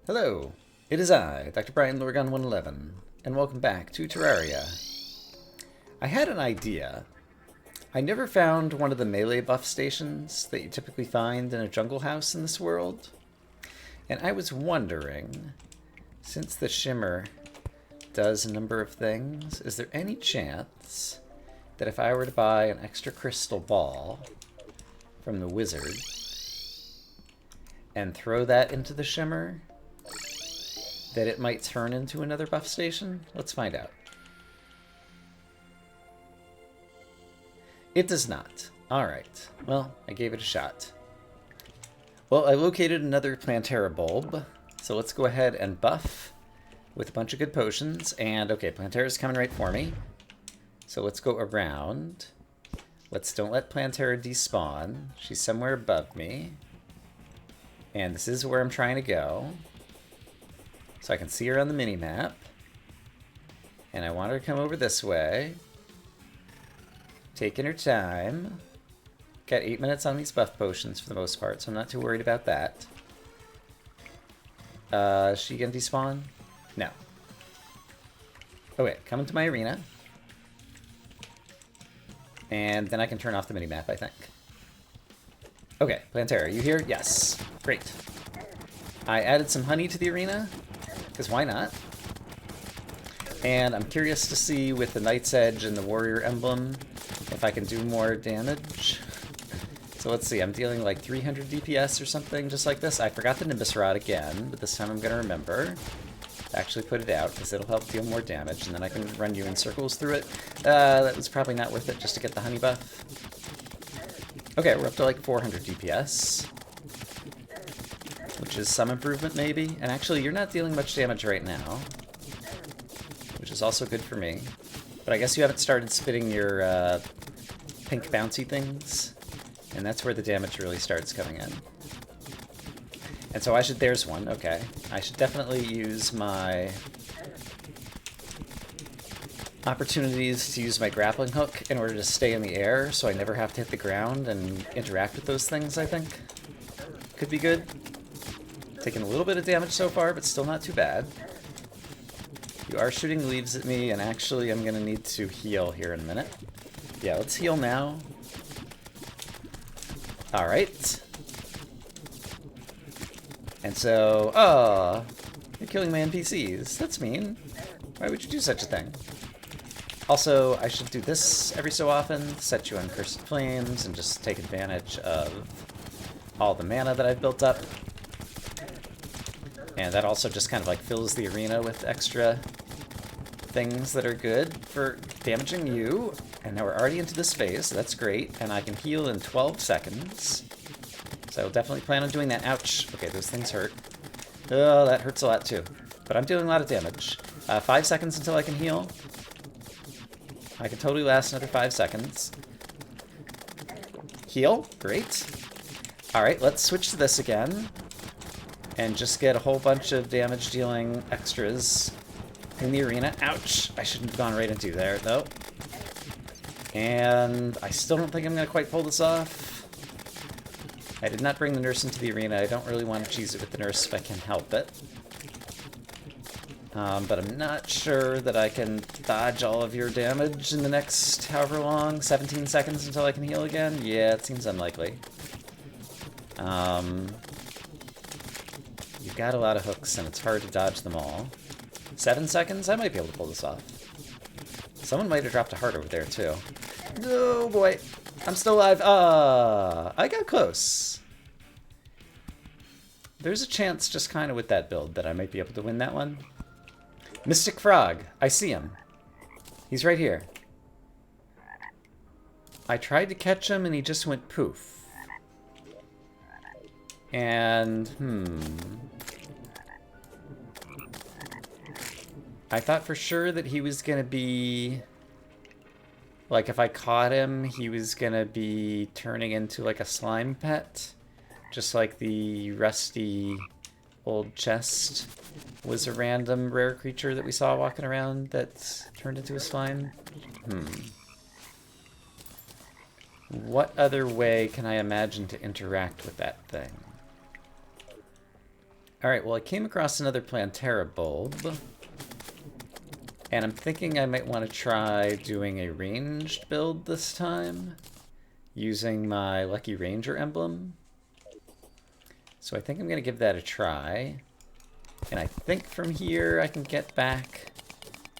Hello, it is I, Dr. Brian Lorgon 111, and welcome back to Terraria. I had an idea. I never found one of the melee buff stations that you typically find in a jungle house in this world, and I was wondering, since the shimmer does a number of things, is there any chance that if I were to buy an extra crystal ball from the wizard and throw that into the shimmer, that it might turn into another buff station? Let's find out. It does not. Alright. Well, I gave it a shot. Well, I located another Plantera bulb, so let's go ahead and buff with a bunch of good potions. And, okay, Plantera's coming right for me. So let's go around. Don't let Plantera despawn. She's somewhere above me. And this is where I'm trying to go. So I can see her on the mini-map. And I want her to come over this way. Taking her time. Got 8 minutes on these buff potions for the most part, so I'm not too worried about that. Is she gonna despawn? No. Oh wait, come into my arena. And then I can turn off the mini-map, I think. Okay, Plantera, are you here? Yes. Great. I added some honey to the arena, because why not? And I'm curious to see with the Knight's Edge and the Warrior Emblem if I can do more damage. So let's see, I'm dealing like 300 DPS or something just like this. I forgot the Nimbus Rod again, but this time I'm going to remember to actually put it out because it'll help deal more damage, and then I can run you in circles through it. That was probably not worth it just to get the honey buff. Okay, we're up to like 400 DPS. Which is some improvement, maybe. And actually, you're not dealing much damage right now. Which is also good for me. But I guess you haven't started spitting your pink bouncy things. And that's where the damage really starts coming in. And so I should... There's one, okay. I should definitely use my opportunities to use my grappling hook in order to stay in the air so I never have to hit the ground and interact with those things, I think. Could be good. Taking a little bit of damage so far, but still not too bad. You are shooting leaves at me, and actually I'm going to need to heal here in a minute. Yeah, let's heal now. Alright. And so... Oh, you're killing my NPCs. That's mean. Why would you do such a thing? Also, I should do this every so often, set you on Cursed Flames, and just take advantage of all the mana that I've built up. And that also just kind of like fills the arena with extra things that are good for damaging you. And now we're already into this phase, so that's great. And I can heal in 12 seconds. So I'll definitely plan on doing that. Ouch. Okay, those things hurt. Oh, that hurts a lot too. But I'm doing a lot of damage. 5 seconds until I can heal. I can totally last another 5 seconds. Heal. Great. Alright, let's switch to this again. And just get a whole bunch of damage dealing extras in the arena. Ouch! I shouldn't have gone right into there, though. And I still don't think I'm going to quite pull this off. I did not bring the nurse into the arena. I don't really want to cheese it with the nurse if I can help it. But I'm not sure that I can dodge all of your damage in the next however long. 17 seconds until I can heal again? Yeah, it seems unlikely. You've got a lot of hooks, and it's hard to dodge them all. 7 seconds? I might be able to pull this off. Someone might have dropped a heart over there, too. Oh, boy. I'm still alive. I got close. There's a chance just kind of with that build that I might be able to win that one. Mystic Frog. I see him. He's right here. I tried to catch him, and he just went poof. And, I thought for sure that he was gonna be... Like, if I caught him, he was gonna be turning into, like, a slime pet. Just like the rusty old chest was a random rare creature that we saw walking around that turned into a slime. What other way can I imagine to interact with that thing? Alright, well I came across another Plantera bulb. And I'm thinking I might want to try doing a ranged build this time, using my Lucky Ranger emblem. So I think I'm going to give that a try. And I think from here I can get back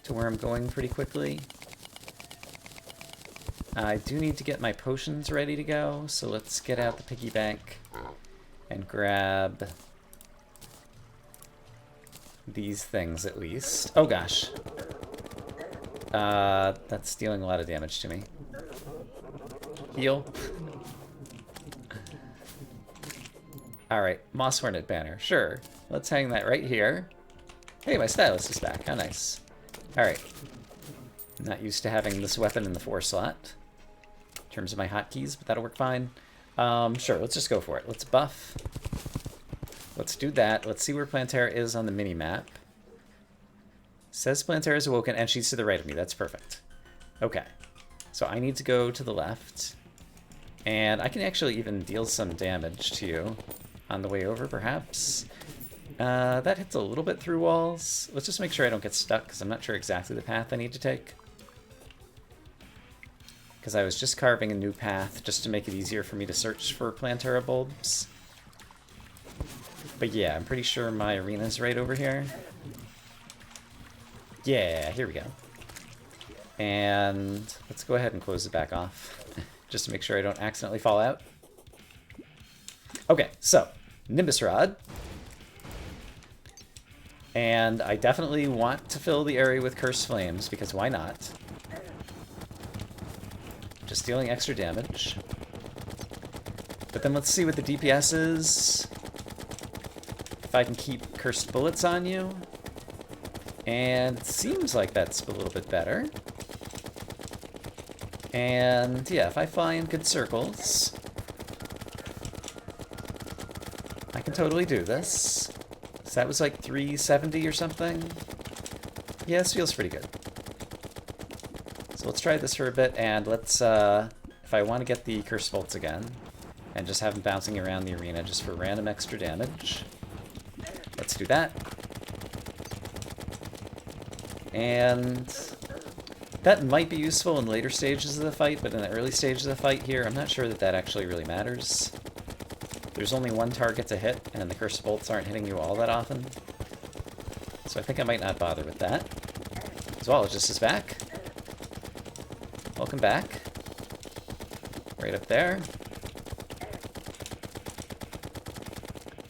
to where I'm going pretty quickly. I do need to get my potions ready to go, so let's get out the piggy bank and grab these things at least. Oh gosh. That's dealing a lot of damage to me. Heal. Alright, Moss Hornet banner. Sure. Let's hang that right here. Hey, my stylus is back. How nice. Alright. I'm not used to having this weapon in the 4 slot in terms of my hotkeys, but that'll work fine. Sure, let's just go for it. Let's buff. Let's do that. Let's see where Plantera is on the mini-map. Says Plantera is awoken, and she's to the right of me. That's perfect. Okay. So I need to go to the left. And I can actually even deal some damage to you on the way over, perhaps. That hits a little bit through walls. Let's just make sure I don't get stuck, because I'm not sure exactly the path I need to take. Because I was just carving a new path just to make it easier for me to search for Plantera bulbs. But yeah, I'm pretty sure my arena's right over here. Yeah, here we go. And let's go ahead and close it back off, just to make sure I don't accidentally fall out. Okay, so, Nimbus Rod. And I definitely want to fill the area with Cursed Flames, because why not? Just dealing extra damage. But then let's see what the DPS is. If I can keep Cursed Bullets on you. And it seems like that's a little bit better. And yeah, if I fly in good circles, I can totally do this. So that was like 370 or something. Yeah, this feels pretty good. So let's try this for a bit, and let's, if I want to get the Cursed Bolts again, and just have them bouncing around the arena just for random extra damage, let's do that. And that might be useful in later stages of the fight, but in the early stages of the fight here, I'm not sure that that actually really matters. There's only one target to hit, and the Cursed Bolts aren't hitting you all that often. So I think I might not bother with that. Zoologist is back. Welcome back. Right up there.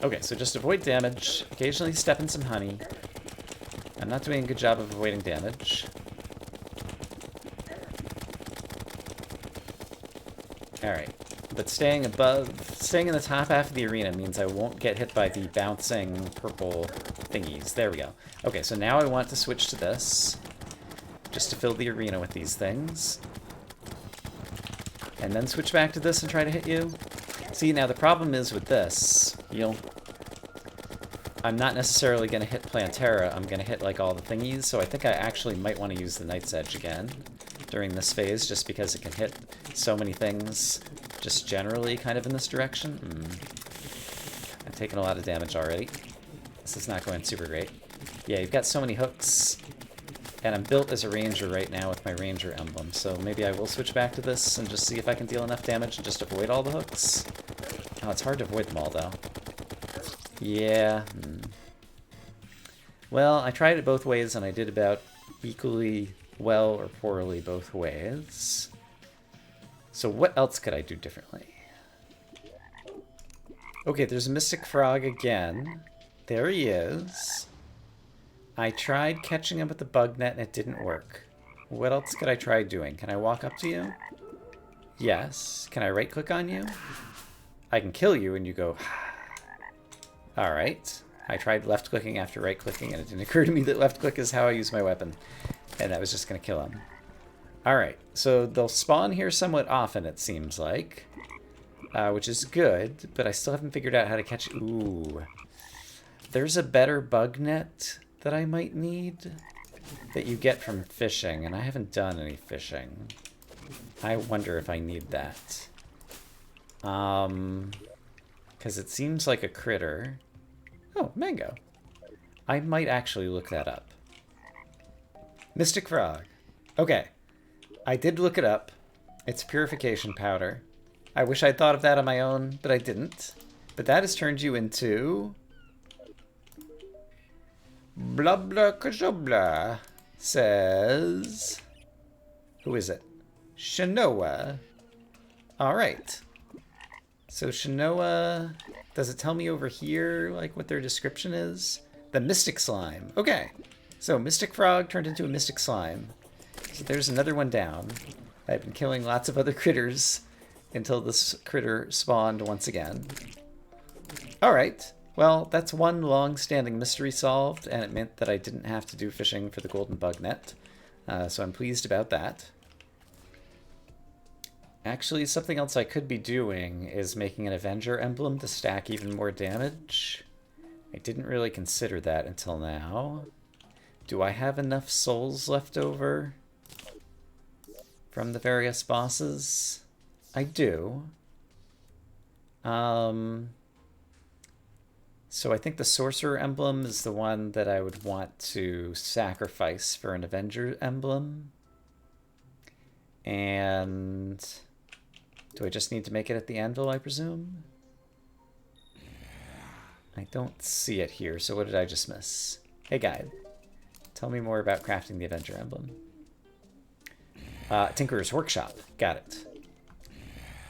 Okay, so just avoid damage. Occasionally step in some honey. I'm not doing a good job of avoiding damage. Alright, but staying in the top half of the arena means I won't get hit by the bouncing purple thingies. There we go. Okay, so now I want to switch to this, just to fill the arena with these things. And then switch back to this and try to hit you. See, now the problem is with this, I'm not necessarily going to hit Plantera, I'm going to hit like all the thingies, so I think I actually might want to use the Night's Edge again during this phase, just because it can hit so many things just generally kind of in this direction. I've taken a lot of damage already. This is not going super great. Yeah, you've got so many hooks, and I'm built as a ranger right now with my ranger emblem, so maybe I will switch back to this and just see if I can deal enough damage and just avoid all the hooks. Oh, it's hard to avoid them all, though. Yeah. Well, I tried it both ways, and I did about equally well or poorly both ways. So what else could I do differently? Okay, there's a Mystic Frog again. There he is. I tried catching him with the bug net, and it didn't work. What else could I try doing? Can I walk up to you? Yes. Can I right-click on you? I can kill you, and you go... Alright. I tried left-clicking after right-clicking, and it didn't occur to me that left-click is how I use my weapon. And that was just going to kill him. Alright, so they'll spawn here somewhat often, it seems like. Which is good, but I still haven't figured out how to catch... Ooh. There's a better bug net that I might need that you get from fishing, and I haven't done any fishing. I wonder if I need that. Because it seems like a critter. Oh, mango. I might actually look that up. Mystic Frog. Okay. I did look it up. It's purification powder. I wish I'd thought of that on my own, but I didn't. But that has turned you into... Blah blah blah says... Who is it? Shanoa. Alright. So Shanoa... Does it tell me over here, like, what their description is? The Mystic Slime. Okay. So Mystic Frog turned into a Mystic Slime. So there's another one down. I've been killing lots of other critters until this critter spawned once again. Alright. Well, that's one long-standing mystery solved, and it meant that I didn't have to do fishing for the golden bug net. So I'm pleased about that. Actually, something else I could be doing is making an Avenger emblem to stack even more damage. I didn't really consider that until now. Do I have enough souls left over from the various bosses? I do. So I think the Sorcerer emblem is the one that I would want to sacrifice for an Avenger emblem. And do I just need to make it at the anvil, I presume? I don't see it here, so what did I just miss? Hey, guide. Tell me more about crafting the Avenger emblem. Tinkerer's Workshop. Got it.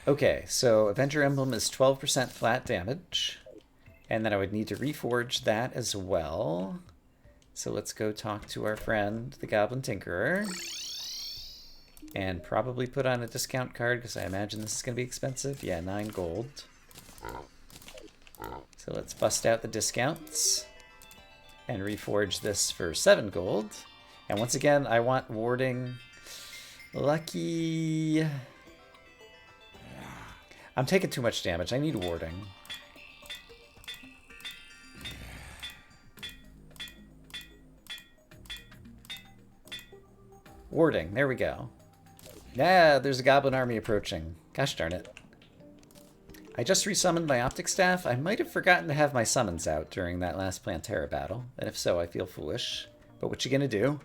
Okay, so Avenger emblem is 12% flat damage. And then I would need to reforge that as well. So let's go talk to our friend, the Goblin Tinkerer. And probably put on a discount card, because I imagine this is going to be expensive. Yeah, 9 gold. So let's bust out the discounts. And reforge this for 7 gold. And once again, I want warding. Lucky. I'm taking too much damage. I need warding. Warding. There we go. Yeah, there's a goblin army approaching. Gosh darn it. I just resummoned my optic staff. I might have forgotten to have my summons out during that last Plantera battle. And if so, I feel foolish. But what you gonna do?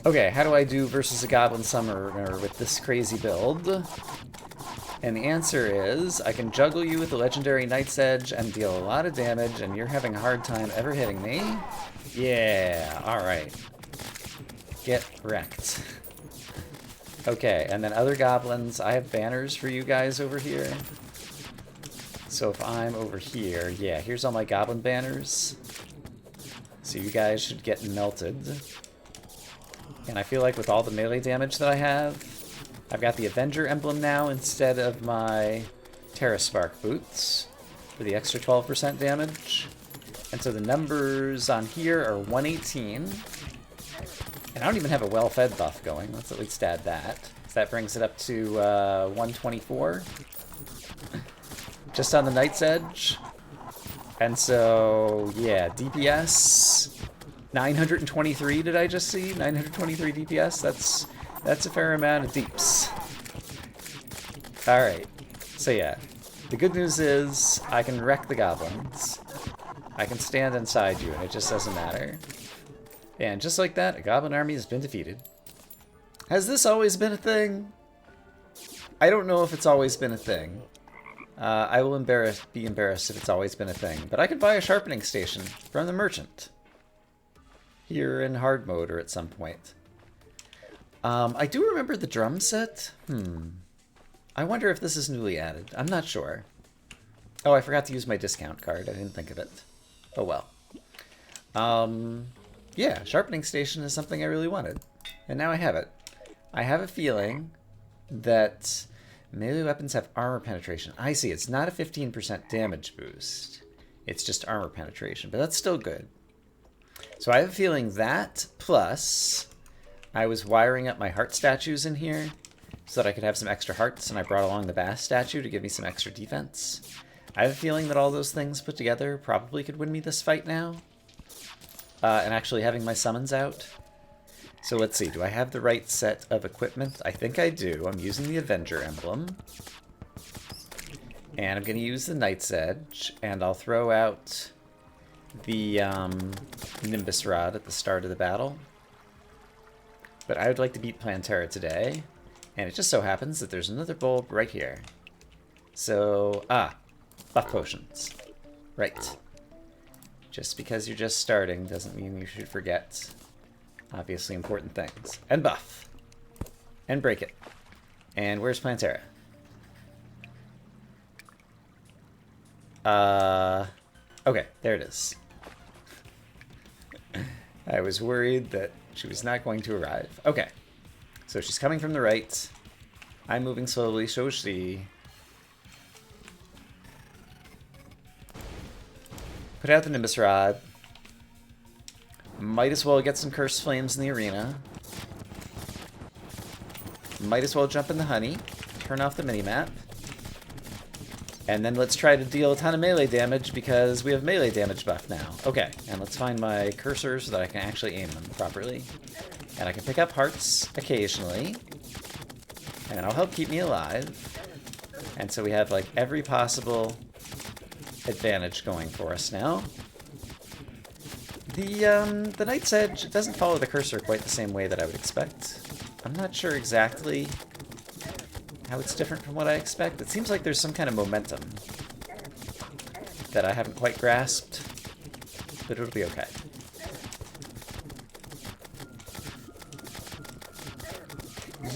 Okay, how do I do versus a goblin summoner with this crazy build? And the answer is, I can juggle you with the legendary Knight's Edge and deal a lot of damage, and you're having a hard time ever hitting me? Yeah, alright. Get wrecked. Okay, and then other goblins, I have banners for you guys over here. So if I'm over here, yeah, here's all my goblin banners. So you guys should get melted. And I feel like with all the melee damage that I have, I've got the Avenger emblem now instead of my Terra Spark boots for the extra 12% damage. And so the numbers on here are 118. And I don't even have a well-fed buff going. Let's at least add that. So that brings it up to 124. Just on the Knight's Edge. And so, yeah, DPS 923 did I just see? 923 DPS? That's a fair amount of deeps. Alright. So yeah. The good news is I can wreck the goblins. I can stand inside you and it just doesn't matter. And just like that, a goblin army has been defeated. Has this always been a thing? I don't know if it's always been a thing. I will be embarrassed if it's always been a thing. But I could buy a sharpening station from the merchant. Here in hard mode or at some point. I do remember the drum set. I wonder if this is newly added. I'm not sure. Oh, I forgot to use my discount card. I didn't think of it. Oh well. Yeah, sharpening station is something I really wanted. And now I have it. I have a feeling that melee weapons have armor penetration. I see, it's not a 15% damage boost. It's just armor penetration, but that's still good. So I have a feeling that, plus I was wiring up my heart statues in here so that I could have some extra hearts, and I brought along the bass statue to give me some extra defense. I have a feeling that all those things put together probably could win me this fight now. And actually having my summons out. So let's see, do I have the right set of equipment? I think I do. I'm using the Avenger emblem. And I'm going to use the Knight's Edge, and I'll throw out the Nimbus Rod at the start of the battle. But I would like to beat Plantera today. And it just so happens that there's another bulb right here. So, buff potions. Right. Just because you're just starting doesn't mean you should forget obviously important things. And buff. And break it. And where's Plantera? Okay, there it is. I was worried that she was not going to arrive. Okay. So she's coming from the right. I'm moving slowly, so is she. Put out the Nimbus Rod. Might as well get some Cursed Flames in the arena. Might as well jump in the honey. Turn off the minimap. And then let's try to deal a ton of melee damage because we have melee damage buff now. Okay, and let's find my cursor so that I can actually aim them properly. And I can pick up hearts occasionally. And that'll help keep me alive. And so we have like every possible advantage going for us now. The Knight's Edge doesn't follow the cursor quite the same way that I would expect. I'm not sure exactly how it's different from what I expect. It seems like there's some kind of momentum that I haven't quite grasped, but it'll be okay.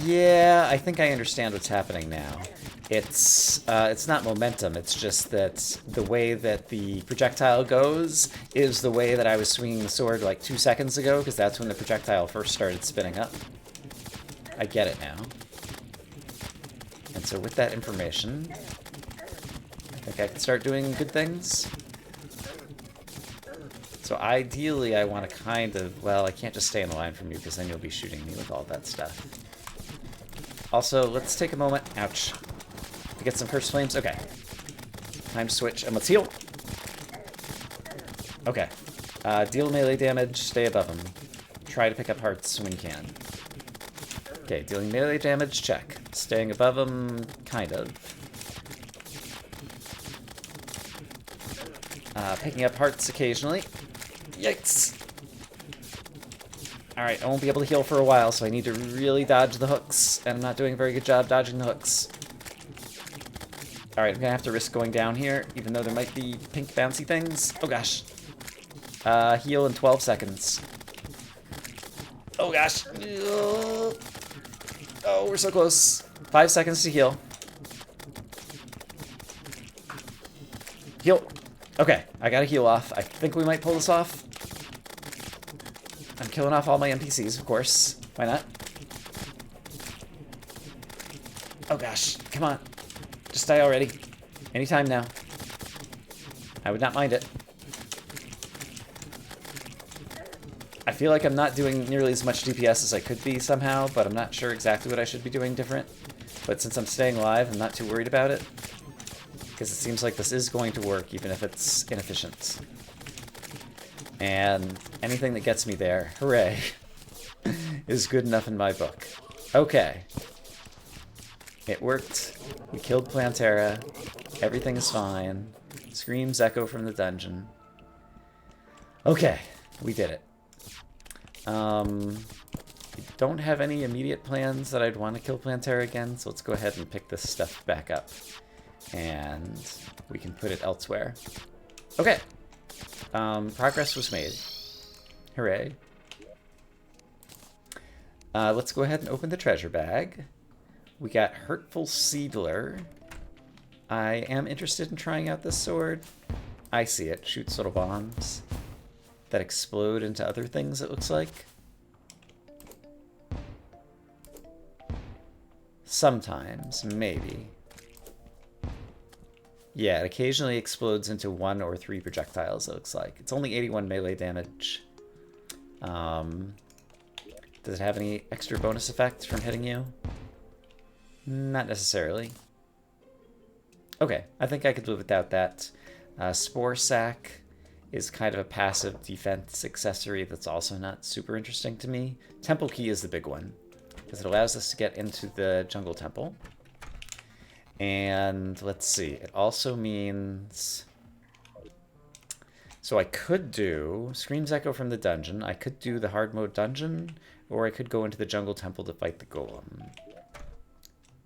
Yeah, I think I understand what's happening now. It's not momentum, it's just that the way that the projectile goes is the way that I was swinging the sword like 2 seconds ago, because that's when the projectile first started spinning up. I get it now. And so with that information, I think I can start doing good things. So ideally I want to kind of, well, I can't just stay in the line from you because then you'll be shooting me with all that stuff. Also, let's take a moment, ouch, to get some Cursed Flames. Okay. Time to switch, and let's heal. Okay. Deal melee damage, stay above him. Try to pick up hearts when you can. Okay, dealing melee damage, check. Staying above him, kind of. Picking up hearts occasionally. Yikes! Alright, I won't be able to heal for a while, so I need to really dodge the hooks, and I'm not doing a very good job dodging the hooks. Alright, I'm gonna have to risk going down here, even though there might be pink bouncy things. Oh gosh. Heal in 12 seconds. Oh gosh. Oh, we're so close. 5 seconds to heal. Heal. Okay, I gotta heal off. I think we might pull this off. I'm killing off all my NPCs, of course. Why not? Oh gosh, come on. Just die already. Anytime now. I would not mind it. I feel like I'm not doing nearly as much DPS as I could be somehow, but I'm not sure exactly what I should be doing different. But since I'm staying alive, I'm not too worried about it. Because it seems like this is going to work, even if it's inefficient. And anything that gets me there, hooray, is good enough in my book. Okay. It worked. We killed Plantera. Everything's fine. Screams echo from the dungeon. Okay, we did it. We don't have any immediate plans that I'd want to kill Plantera again, so let's go ahead and pick this stuff back up. And we can put it elsewhere. Okay. Progress was made. Hooray. Let's go ahead and open the treasure bag. We got Hurtful Seedler. I am interested in trying out this sword. I see it. Shoots little bombs that explode into other things, it looks like. Sometimes, maybe. Yeah, it occasionally explodes into 1 or 3 projectiles, it looks like. It's only 81 melee damage. Does it have any extra bonus effect from hitting you? Not necessarily. Okay, I think I could live without that. Spore Sack is kind of a passive defense accessory that's also not super interesting to me. Temple Key is the big one, because it allows us to get into the Jungle Temple. And let's see, it also means So I could do Screams Echo from the dungeon. I could do the hard mode dungeon, or I could go into the jungle temple to fight the golem.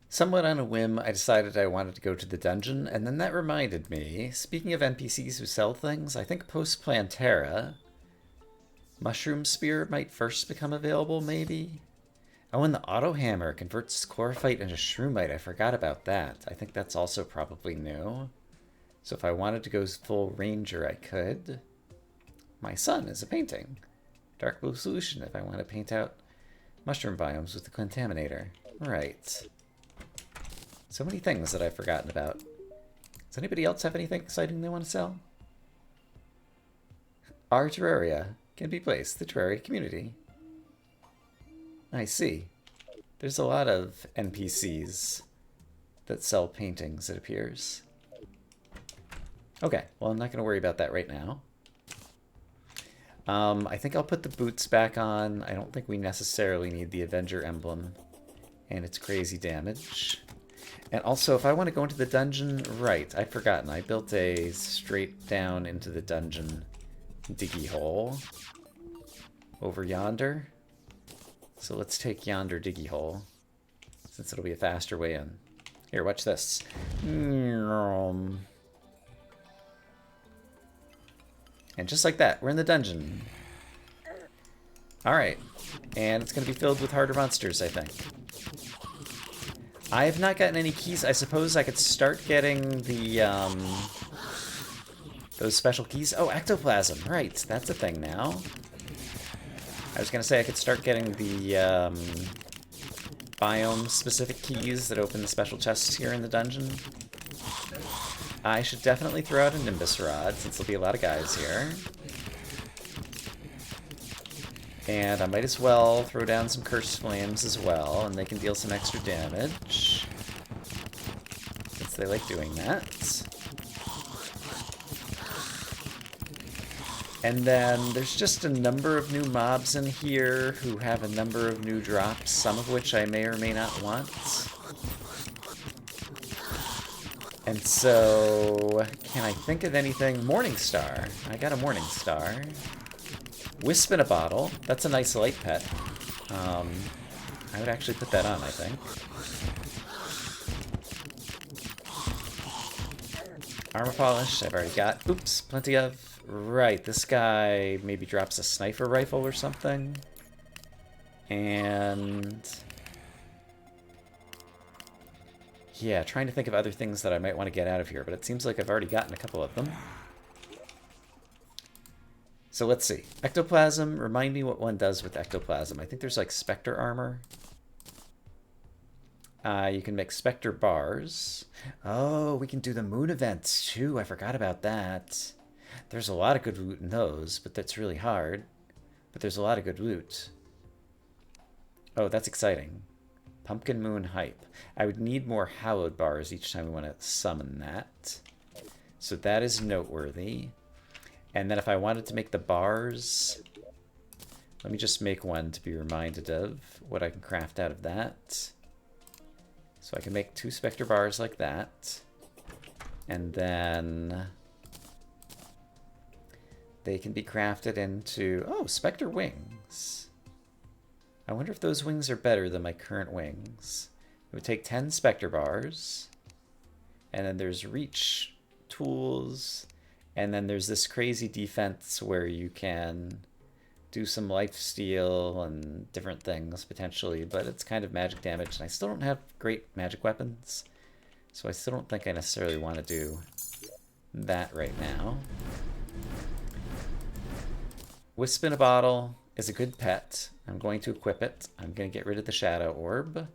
Somewhat on a whim, I decided I wanted to go to the dungeon, and then that reminded me, speaking of NPCs who sell things, I think post-Plan Terra, Mushroom Spear might first become available, maybe? Oh, and the Auto Hammer converts Chlorophyte into Shroomite. I forgot about that. I think that's also probably new. So if I wanted to go full Ranger, I could. My Sun is a painting. Dark Blue Solution if I want to paint out mushroom biomes with the Contaminator. Right. So many things that I've forgotten about. Does anybody else have anything exciting they want to sell? Our Terraria can be placed. The Terraria community. I see. There's a lot of NPCs that sell paintings, it appears. Okay, well, I'm not going to worry about that right now. I think I'll put the boots back on. I don't think we necessarily need the Avenger emblem and its crazy damage. And also, if I want to go into the dungeon, right, I'd forgotten. I built a straight down into the dungeon diggy hole over yonder. So let's take yonder diggy hole, since it'll be a faster way in. Here, watch this. And just like that, we're in the dungeon. Alright. And it's going to be filled with harder monsters, I think. I have not gotten any keys. I suppose I could start getting the, those special keys. Oh, ectoplasm. Right, that's a thing now. I was going to say I could start getting the, biome-specific keys that open the special chests here in the dungeon. I should definitely throw out a Nimbus Rod, since there'll be a lot of guys here. And I might as well throw down some Cursed Flames as well, and they can deal some extra damage, since they like doing that. And then there's just a number of new mobs in here who have a number of new drops, some of which I may or may not want. And so, can I think of anything? Morningstar. I got a Morningstar. Wisp in a bottle. That's a nice light pet. I would actually put that on, I think. Armor polish, I've already got. Oops, plenty of. Right, this guy maybe drops a sniper rifle or something. And yeah, trying to think of other things that I might want to get out of here, but it seems like I've already gotten a couple of them. So let's see. Ectoplasm, remind me what one does with ectoplasm. I think there's like Spectre armor. You can make Spectre bars. Oh, we can do the moon events too. I forgot about that. There's a lot of good loot in those, but that's really hard. But there's a lot of good loot. Oh, that's exciting. Pumpkin Moon Hype. I would need more hallowed bars each time we want to summon that. So that is noteworthy. And then if I wanted to make the bars, let me just make one to be reminded of what I can craft out of that. So I can make 2 Spectre bars like that. And then they can be crafted into, oh, Spectre wings. I wonder if those wings are better than my current wings. It would take 10 Spectre bars. And then there's reach tools. And then there's this crazy defense where you can do some lifesteal and different things potentially, but it's kind of magic damage. And I still don't have great magic weapons. So I still don't think I necessarily want to do that right now. Wisp in a bottle is a good pet. I'm going to equip it. I'm going to get rid of the Shadow Orb.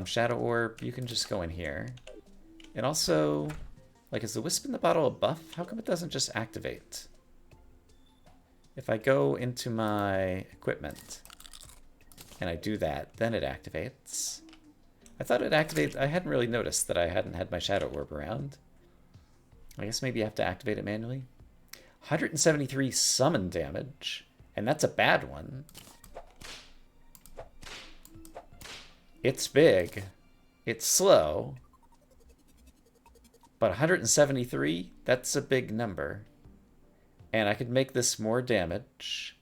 Shadow Orb, you can just go in here. And also, like, is the Wisp in the bottle a buff? How come it doesn't just activate? If I go into my equipment and I do that, then it activates. I thought it activated. I hadn't really noticed that I hadn't had my Shadow Orb around. I guess maybe you have to activate it manually. 173 summon damage, and that's a bad one. It's big. It's slow. But 173, that's a big number. And I could make this more damage.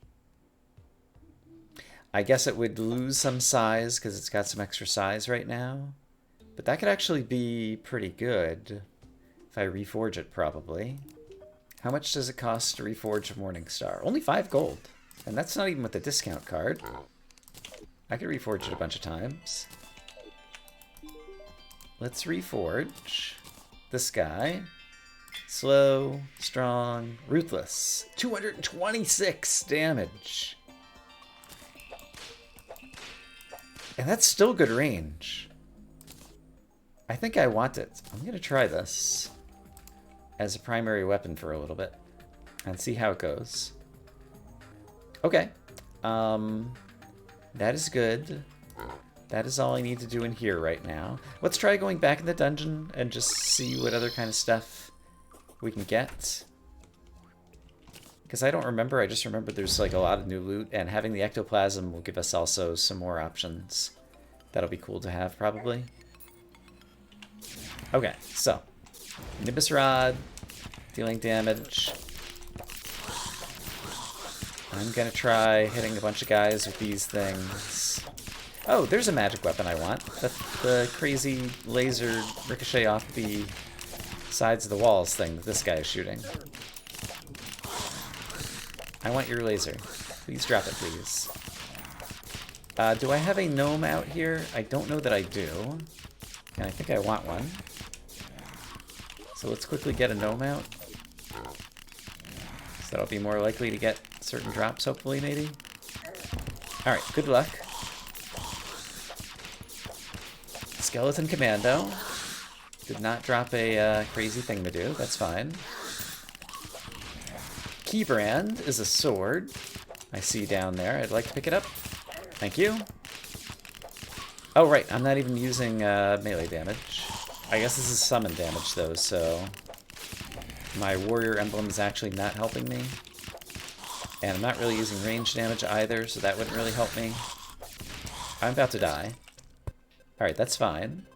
I guess it would lose some size because it's got some extra size right now. But that could actually be pretty good if I reforge it, probably. How much does it cost to reforge a Morningstar? Only 5 gold. And that's not even with the discount card. I could reforge it a bunch of times. Let's reforge this guy. Slow, strong, ruthless. 226 damage. And that's still good range. I think I want it. I'm going to try this as a primary weapon for a little bit and see how it goes. Okay. That is good. That is all I need to do in here right now. Let's try going back in the dungeon and just see what other kind of stuff we can get. Because I don't remember, I just remember there's like a lot of new loot, and having the ectoplasm will give us also some more options. That'll be cool to have, probably. Okay, so Nimbus Rod, dealing damage. I'm gonna try hitting a bunch of guys with these things. Oh, there's a magic weapon I want. The crazy laser ricochet off the sides of the walls thing that this guy is shooting. I want your laser. Please drop it, please. Do I have a gnome out here? I don't know that I do. And I think I want one. So let's quickly get a gnome out. So that'll be more likely to get certain drops, hopefully, maybe. Alright, good luck. Skeleton Commando. Did not drop a crazy thing to do. That's fine. Keybrand is a sword. I see down there. I'd like to pick it up. Thank you. Oh, right. I'm not even using melee damage. I guess this is summon damage, though, so my warrior emblem is actually not helping me. And I'm not really using range damage either, so that wouldn't really help me. I'm about to die. Alright, that's fine.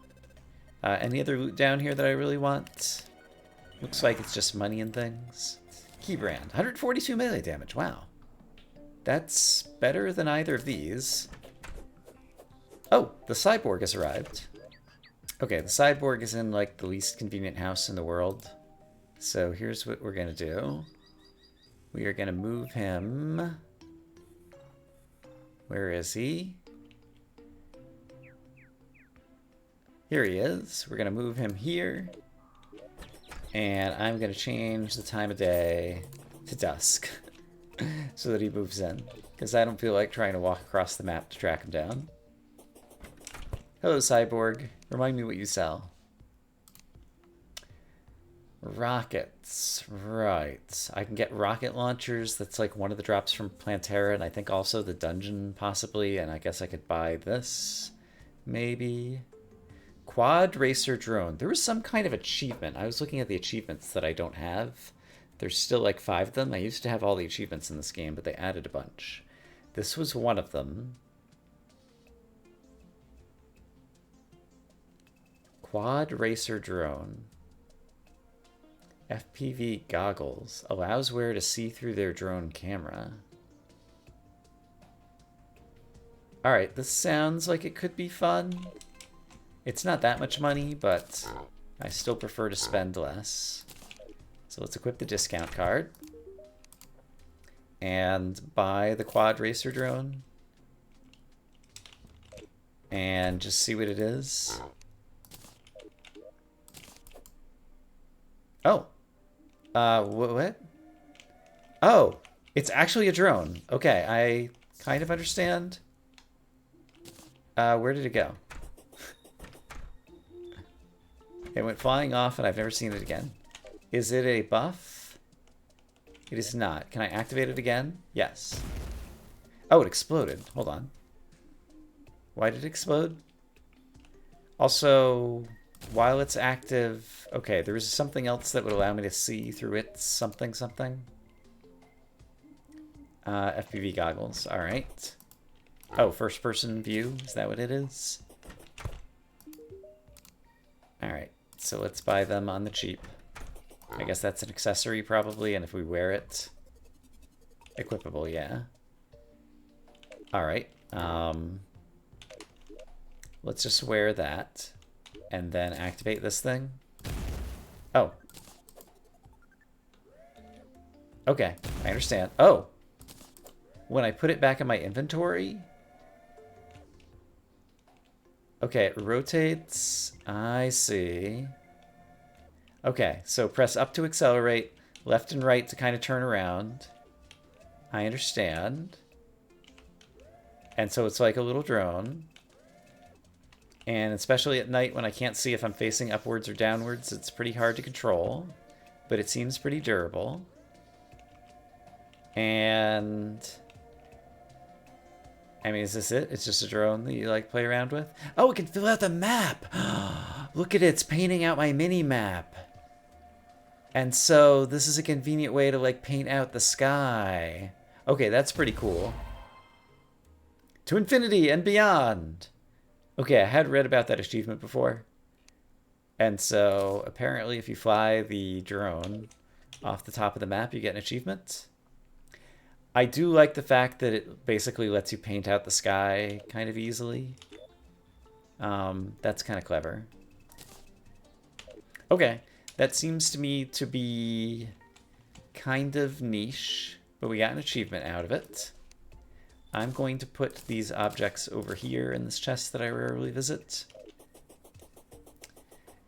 Any other loot down here that I really want? Looks like it's just money and things. Keybrand. 142 melee damage. Wow. That's better than either of these. Oh, the cyborg has arrived. Okay, the cyborg is in, like, the least convenient house in the world. So here's what we're gonna do. We are gonna move him... Where is he? Here he is. We're gonna move him here. And I'm gonna change the time of day to dusk. So that he moves in. Because I don't feel like trying to walk across the map to track him down. Hello, cyborg. Remind me what you sell. Rockets. Right. I can get rocket launchers. That's like one of the drops from Plantera, and I think also the dungeon, possibly. And I guess I could buy this. Maybe. Quad Racer Drone. There was some kind of achievement. I was looking at the achievements that I don't have. There's still like 5 of them. I used to have all the achievements in this game, but they added a bunch. This was one of them. Quad Racer Drone. FPV goggles. Allows wearer to see through their drone camera. Alright, this sounds like it could be fun. It's not that much money, but I still prefer to spend less. So let's equip the discount card. And buy the Quad Racer Drone. And just see what it is. Oh. What? Oh, it's actually a drone. Okay, I kind of understand. Where did it go? It went flying off and I've never seen it again. Is it a buff? It is not. Can I activate it again? Yes. Oh, it exploded. Hold on. Why did it explode? Also, while it's active... Okay, there is something else that would allow me to see through it. Something. FPV goggles. Alright. Oh, first person view. Is that what it is? Alright. So let's buy them on the cheap. I guess that's an accessory probably, and if we wear it, Equipable, yeah. Alright. Let's just wear that. And then activate this thing. Oh. Okay, I understand. Oh! When I put it back in my inventory... Okay, it rotates. I see. Okay, so press up to accelerate, left and right to kind of turn around. I understand. And so it's like a little drone. And especially at night when I can't see if I'm facing upwards or downwards, it's pretty hard to control. But it seems pretty durable. And... I mean, is this it? It's just a drone that you, like, play around with? Oh, it can fill out the map! Look at it, it's painting out my mini-map. And so, this is a convenient way to, like, paint out the sky. Okay, that's pretty cool. To infinity and beyond! Okay, I had read about that achievement before. And so, apparently, if you fly the drone off the top of the map, you get an achievement. I do like the fact that it basically lets you paint out the sky kind of easily. That's kind of clever. Okay, that seems to me to be kind of niche, but we got an achievement out of it. I'm going to put these objects over here in this chest that I rarely visit.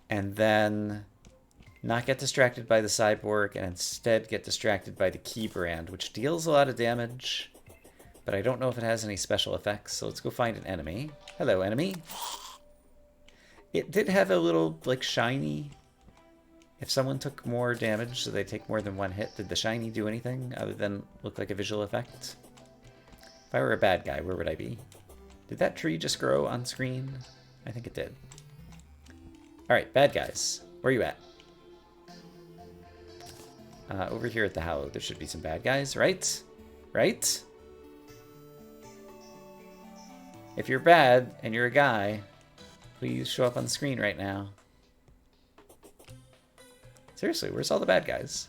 And then... not get distracted by the cyborg, and instead get distracted by the key brand, which deals a lot of damage, but I don't know if it has any special effects, so let's go find an enemy. Hello, enemy. It did have a little, like, shiny. If someone took more damage, so they take more than one hit, did the shiny do anything other than look like a visual effect? If I were a bad guy, where would I be? Did that tree just grow on screen? I think it did. Alright, bad guys. Where are you at? Over here at the Hollow, there should be some bad guys, right? Right? If you're bad and you're a guy, please show up on the screen right now. Seriously, where's all the bad guys?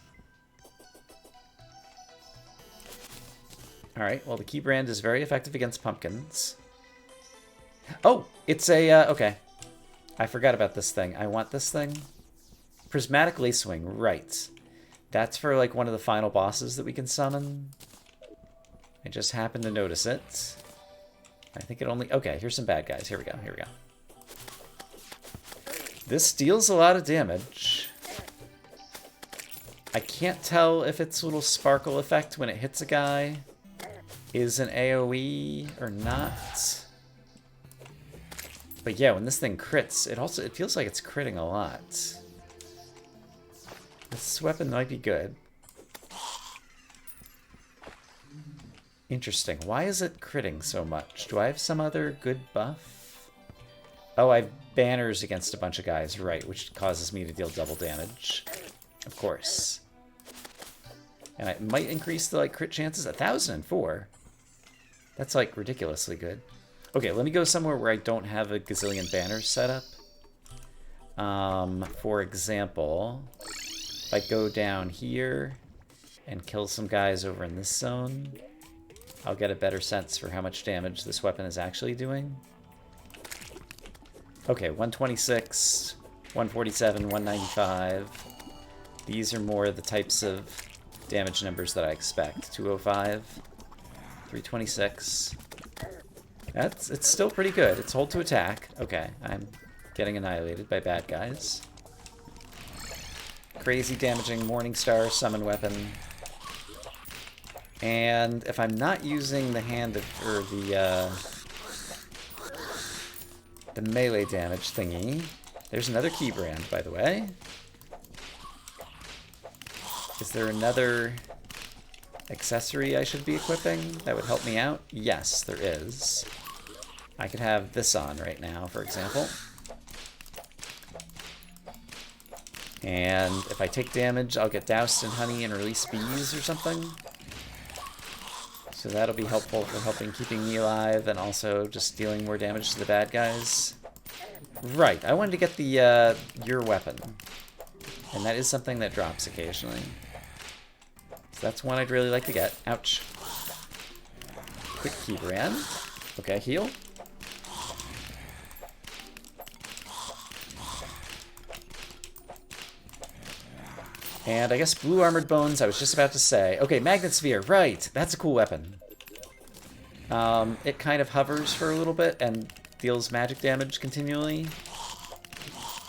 Alright, well the key brand is very effective against pumpkins. Oh! It's a, okay. I forgot about this thing. I want this thing. Prismatic Lacewing, right. That's for, like, one of the final bosses that we can summon. I just happened to notice it. I think it only... okay, here's some bad guys. Here we go, here we go. This deals a lot of damage. I can't tell if its little sparkle effect when it hits a guy is an AoE or not. But yeah, when this thing crits, it feels like it's critting a lot. This weapon might be good. Interesting. Why is it critting so much? Do I have some other good buff? Oh, I have banners against a bunch of guys, right, which causes me to deal double damage. Of course. And it might increase the, like, crit chances. 1,004. That's, like, ridiculously good. Okay, let me go somewhere where I don't have a gazillion banners set up. For example... if I go down here and kill some guys over in this zone, I'll get a better sense for how much damage this weapon is actually doing. Okay, 126, 147, 195. These are more the types of damage numbers that I expect. 205, 326. It's still pretty good. It's hold to attack. Okay, I'm getting annihilated by bad guys. Crazy damaging Morningstar summon weapon. And if I'm not using the the melee damage thingy, there's another key brand, by the way. Is there another accessory I should be equipping that would help me out? Yes, there is. I could have this on right now, for example. And if I take damage, I'll get doused in honey and release bees or something. So that'll be helpful for keeping me alive and also just dealing more damage to the bad guys. Right, I wanted to get the your weapon. And that is something that drops occasionally. So that's one I'd really like to get. Ouch. quick key brand. Okay, heal. And I guess blue armored bones, I was just about to say. Okay, magnet sphere, right. That's a cool weapon. It kind of hovers for a little bit and deals magic damage continually.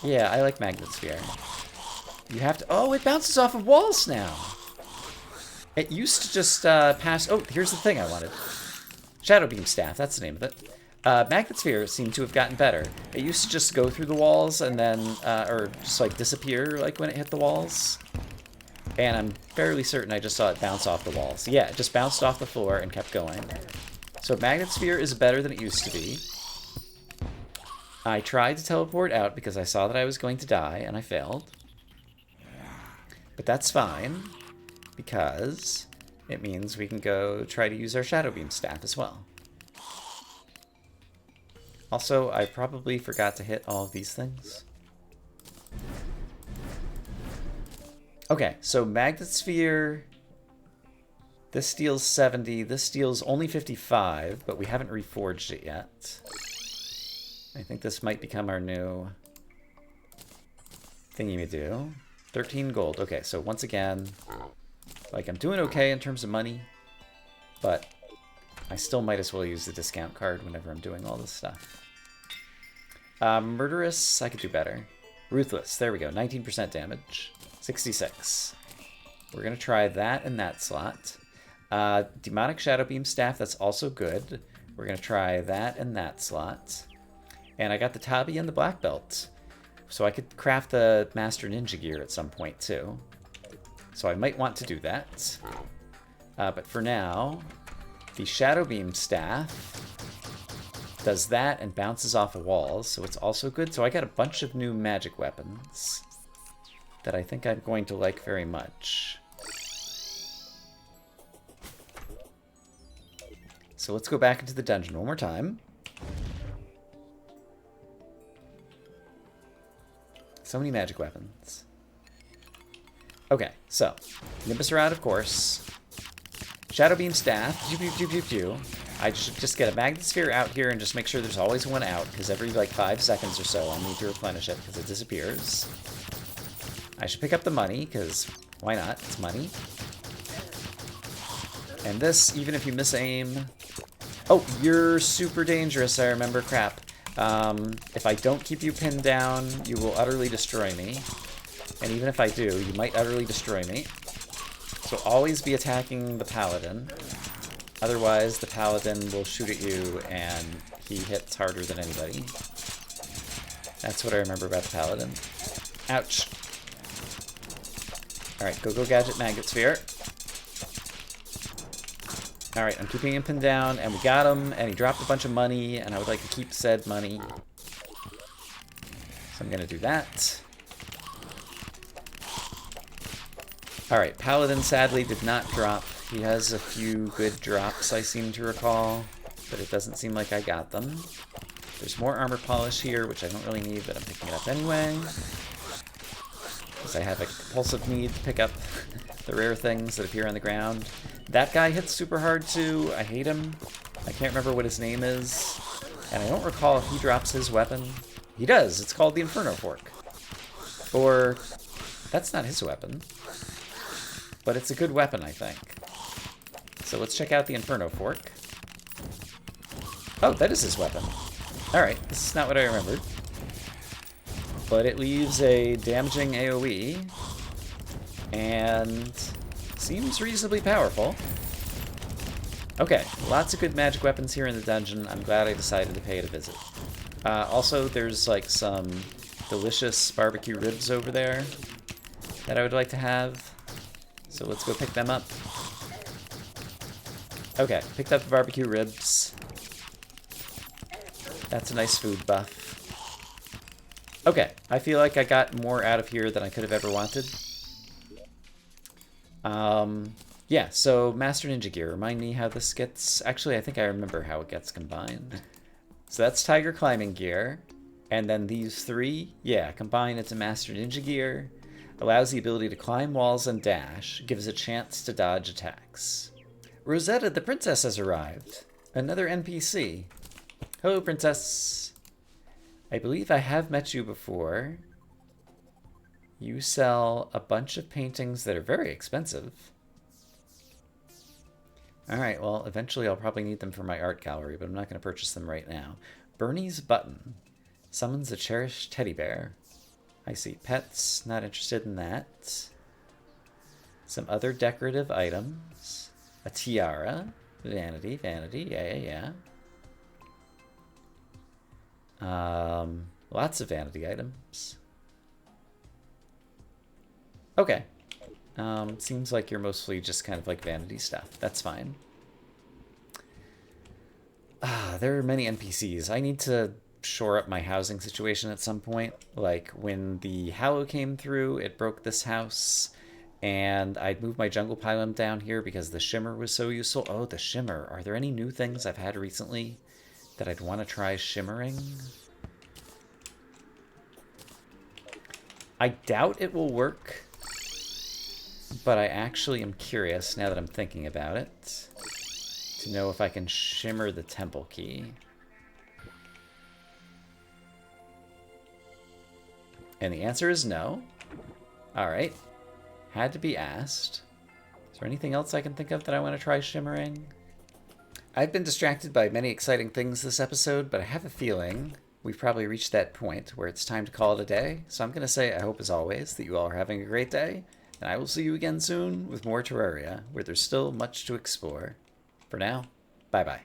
Yeah, I like magnet sphere. You have to... Oh, it bounces off of walls now. It used to just pass... Oh, here's the thing I wanted. Shadow Beam Staff, that's the name of it. Magnet Sphere seemed to have gotten better. It used to just go through the walls and then... or just, like, disappear, like, when it hit the walls. And I'm fairly certain I just saw it bounce off the walls. Yeah, it just bounced off the floor and kept going. So Magnet Sphere is better than it used to be. I tried to teleport out because I saw that I was going to die, and I failed. But that's fine, because it means we can go try to use our Shadow Beam Staff as well. Also, I probably forgot to hit all of these things. Okay, so Magnet Sphere, this deals 70, this deals only 55, but we haven't reforged it yet. I think this might become our new thingy-me-do. 13 gold. Okay, so once again, like, I'm doing okay in terms of money, but I still might as well use the discount card whenever I'm doing all this stuff. Murderous, I could do better. Ruthless, there we go, 19% damage. 66. We're going to try that in that slot. Demonic Shadow Beam Staff, that's also good. We're going to try that in that slot. And I got the Tabi and the Black Belt. So I could craft the Master Ninja gear at some point, too. So I might want to do that. But for now, the Shadow Beam Staff does that and bounces off of walls, so it's also good. So I got a bunch of new magic weapons that I think I'm going to like very much. So let's go back into the dungeon one more time. So many magic weapons. Okay, so Nimbus Rod, of course. Shadow Beam Staff. I should just get a Magnet Sphere out here and just make sure there's always one out, because every like 5 seconds or so I'll need to replenish it because it disappears. I should pick up the money, because why not? It's money. And this, even if you miss aim... Oh, you're super dangerous, I remember. Crap. If I don't keep you pinned down, you will utterly destroy me. And even if I do, you might utterly destroy me. So always be attacking the Paladin. Otherwise, the Paladin will shoot at you, and he hits harder than anybody. That's what I remember about the Paladin. Ouch. Alright, go Gadget Magnet Sphere. Alright, I'm keeping him pinned down, and we got him, and he dropped a bunch of money, and I would like to keep said money. So I'm gonna do that. Alright, Paladin sadly did not drop. He has a few good drops, I seem to recall, but it doesn't seem like I got them. There's more armor polish here, which I don't really need, but I'm picking it up anyway. Because I have a compulsive need to pick up the rare things that appear on the ground. That guy hits super hard too. I hate him. I can't remember what his name is. And I don't recall if he drops his weapon. He does. It's called the Inferno Fork. Or... that's not his weapon. But it's a good weapon, I think. So let's check out the Inferno Fork. Oh, that is his weapon. Alright, this is not what I remembered. But it leaves a damaging AoE. And seems reasonably powerful. Okay, lots of good magic weapons here in the dungeon. I'm glad I decided to pay it a visit. Also, there's like some delicious barbecue ribs over there that I would like to have. So let's go pick them up. Okay, picked up the barbecue ribs. That's a nice food buff. Okay, I feel like I got more out of here than I could have ever wanted. Yeah, so Master Ninja Gear. Remind me how this gets... Actually, I think I remember how it gets combined. So that's Tiger Climbing Gear. And then these three, yeah, combine into Master Ninja Gear. Allows the ability to climb walls and dash. Gives a chance to dodge attacks. Rosetta, the princess, has arrived. Another NPC. Hello, princess. I believe I have met you before. You sell a bunch of paintings that are very expensive. Alright, well, eventually I'll probably need them for my art gallery, but I'm not going to purchase them right now. Bernie's Button. Summons a cherished teddy bear. I see. Pets. Not interested in that. Some other decorative items. A tiara. Vanity, vanity. Yeah. Lots of vanity items. Okay. Seems like you're mostly just kind of like vanity stuff. That's fine. There are many NPCs. I need to shore up my housing situation at some point. Like, when the Hallow came through, it broke this house, and I'd moved my jungle pylon down here because the shimmer was so useful. Oh, the shimmer. Are there any new things I've had recently that I'd want to try shimmering? I doubt it will work, but I actually am curious, now that I'm thinking about it, to know if I can shimmer the temple key. And the answer is no. Alright. Had to be asked. Is there anything else I can think of that I want to try shimmering? I've been distracted by many exciting things this episode, but I have a feeling we've probably reached that point where it's time to call it a day. So I'm going to say I hope, as always, that you all are having a great day, and I will see you again soon with more Terraria, where there's still much to explore. For now, bye-bye.